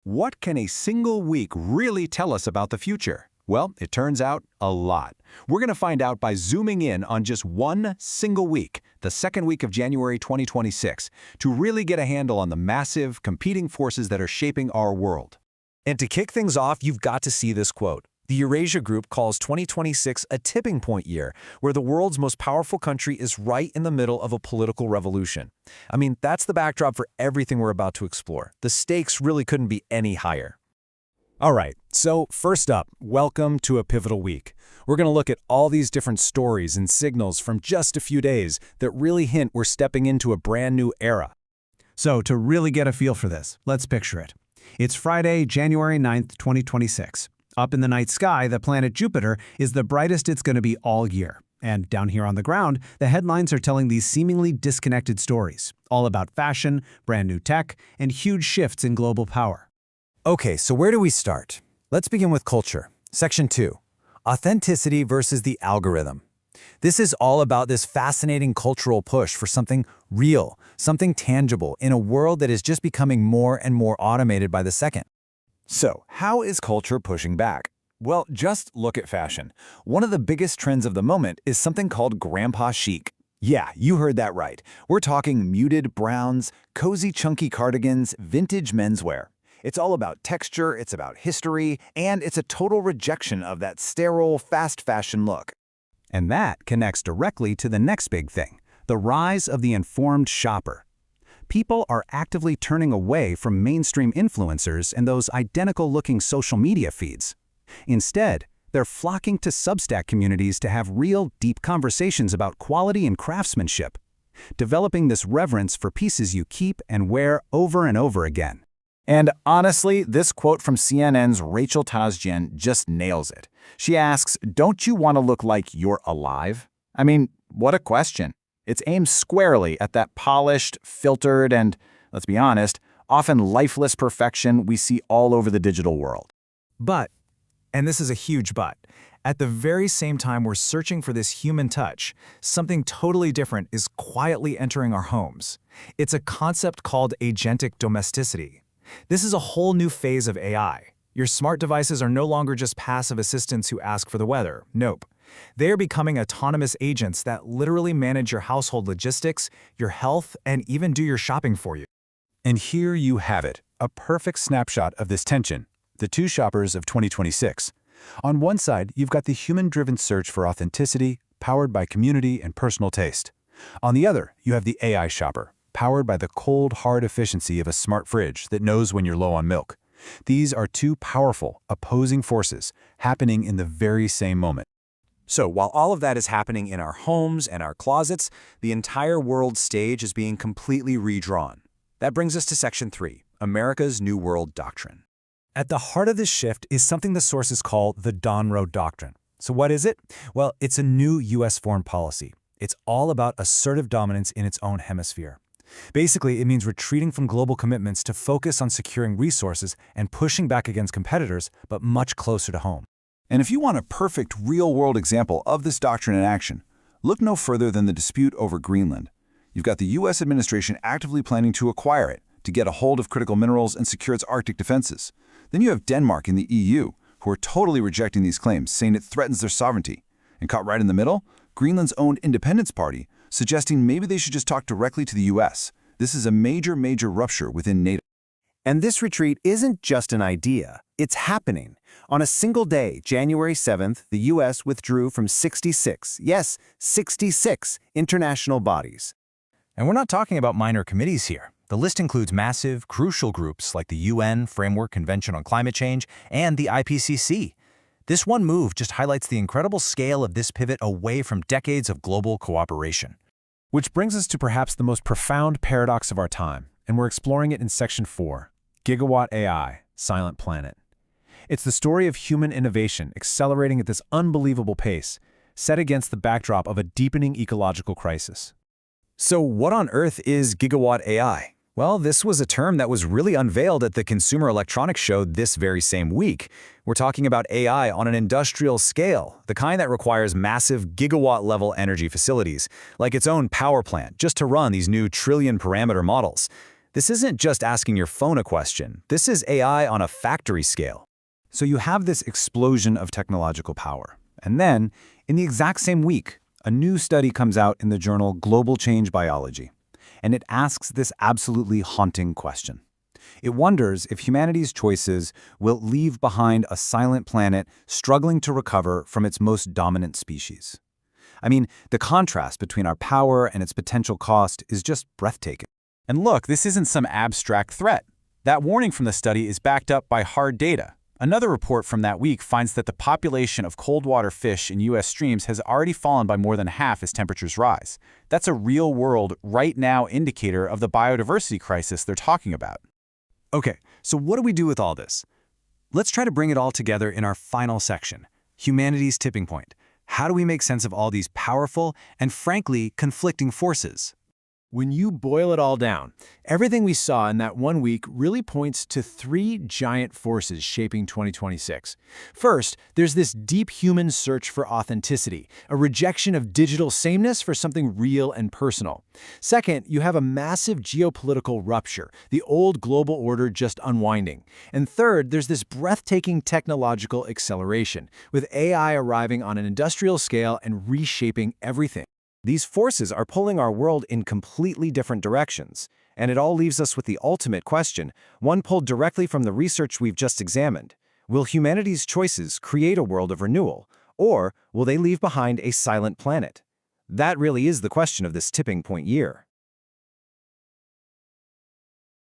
What can a single week really tell us about the future? Well, it turns out a lot. We're going to find out by zooming in on just one single week, the second week of January 2026, to really get a handle on the massive, competing forces that are shaping our world. And to kick things off, you've got to see this quote. The Eurasia Group calls 2026 a tipping point year, where the world's most powerful country is right in the middle of a political revolution. I mean, that's the backdrop for everything we're about to explore. The stakes really couldn't be any higher. All right, so first up, welcome to a pivotal week. We're going to look at all these different stories and signals from just a few days that really hint we're stepping into a brand new era. So to really get a feel for this, let's picture it. It's Friday, January 9th, 2026. Up in the night sky, the planet Jupiter is the brightest it's going to be all year. And down here on the ground, the headlines are telling these seemingly disconnected stories, all about fashion, brand new tech, and huge shifts in global power. Okay, so where do we start? Let's begin with culture. Section 2, authenticity versus the algorithm. This is all about this fascinating cultural push for something real, something tangible in a world that is just becoming more and more automated by the second. So, how is culture pushing back? Well, just look at fashion. One of the biggest trends of the moment is something called grandpa chic. Yeah, you heard that right. We're talking muted browns, cozy chunky cardigans, vintage menswear. It's all about texture, it's about history, and it's a total rejection of that sterile, fast fashion look. And that connects directly to the next big thing, the rise of the informed shopper. People are actively turning away from mainstream influencers and those identical-looking social media feeds. Instead, they're flocking to Substack communities to have real, deep conversations about quality and craftsmanship, developing this reverence for pieces you keep and wear over and over again. And honestly, this quote from CNN's Rachel Tazjian just nails it. She asks, "Don't you want to look like you're alive?" I mean, what a question. It's aimed squarely at that polished, filtered, and, let's be honest, often lifeless perfection we see all over the digital world. But, and this is a huge but, at the very same time we're searching for this human touch, something totally different is quietly entering our homes. It's a concept called Agentic Domesticity. This is a whole new phase of AI. Your smart devices are no longer just passive assistants who ask for the weather. Nope. They are becoming autonomous agents that literally manage your household logistics, your health, and even do your shopping for you. And here you have it, a perfect snapshot of this tension, the two shoppers of 2026. On one side, you've got the human-driven search for authenticity, powered by community and personal taste. On the other, you have the AI shopper, powered by the cold, hard efficiency of a smart fridge that knows when you're low on milk. These are two powerful, opposing forces happening in the very same moment. So while all of that is happening in our homes and our closets, the entire world stage is being completely redrawn. That brings us to Section 3, America's New World Doctrine. At the heart of this shift is something the sources call the Donro Doctrine. So what is it? Well, it's a new U.S. foreign policy. It's all about assertive dominance in its own hemisphere. Basically, it means retreating from global commitments to focus on securing resources and pushing back against competitors, but much closer to home. And if you want a perfect real-world example of this doctrine in action, look no further than the dispute over Greenland. You've got the U.S. administration actively planning to acquire it, to get a hold of critical minerals and secure its Arctic defenses. Then you have Denmark and the EU, who are totally rejecting these claims, saying it threatens their sovereignty. And caught right in the middle, Greenland's own Independence Party, suggesting maybe they should just talk directly to the U.S. This is a major rupture within NATO. And this retreat isn't just an idea, it's happening. On a single day, January 7th, the U.S. withdrew from 66, yes, 66 international bodies. And we're not talking about minor committees here. The list includes massive, crucial groups like the UN Framework Convention on Climate Change and the IPCC. This one move just highlights the incredible scale of this pivot away from decades of global cooperation. Which brings us to perhaps the most profound paradox of our time, and we're exploring it in Section 4, Gigawatt AI, Silent Planet. It's the story of human innovation accelerating at this unbelievable pace, set against the backdrop of a deepening ecological crisis. So what on earth is Gigawatt AI? Well, this was a term that was really unveiled at the Consumer Electronics Show this very same week. We're talking about AI on an industrial scale, the kind that requires massive gigawatt-level energy facilities, like its own power plant, just to run these new trillion-parameter models. This isn't just asking your phone a question. This is AI on a factory scale. So you have this explosion of technological power. And then, in the exact same week, a new study comes out in the journal Global Change Biology. And it asks this absolutely haunting question. It wonders if humanity's choices will leave behind a silent planet struggling to recover from its most dominant species. I mean, the contrast between our power and its potential cost is just breathtaking. And look, this isn't some abstract threat. That warning from the study is backed up by hard data. Another report from that week finds that the population of cold water fish in U.S. streams has already fallen by more than half as temperatures rise. That's a real-world, right-now indicator of the biodiversity crisis they're talking about. Okay, so what do we do with all this? Let's try to bring it all together in our final section, humanity's tipping point. How do we make sense of all these powerful and, frankly, conflicting forces? When you boil it all down, everything we saw in that 1 week really points to three giant forces shaping 2026. First, there's this deep human search for authenticity, a rejection of digital sameness for something real and personal. Second, you have a massive geopolitical rupture, the old global order just unwinding. And third, there's this breathtaking technological acceleration, with AI arriving on an industrial scale and reshaping everything. These forces are pulling our world in completely different directions, and it all leaves us with the ultimate question, one pulled directly from the research we've just examined. Will humanity's choices create a world of renewal, or will they leave behind a silent planet? That really is the question of this tipping point year.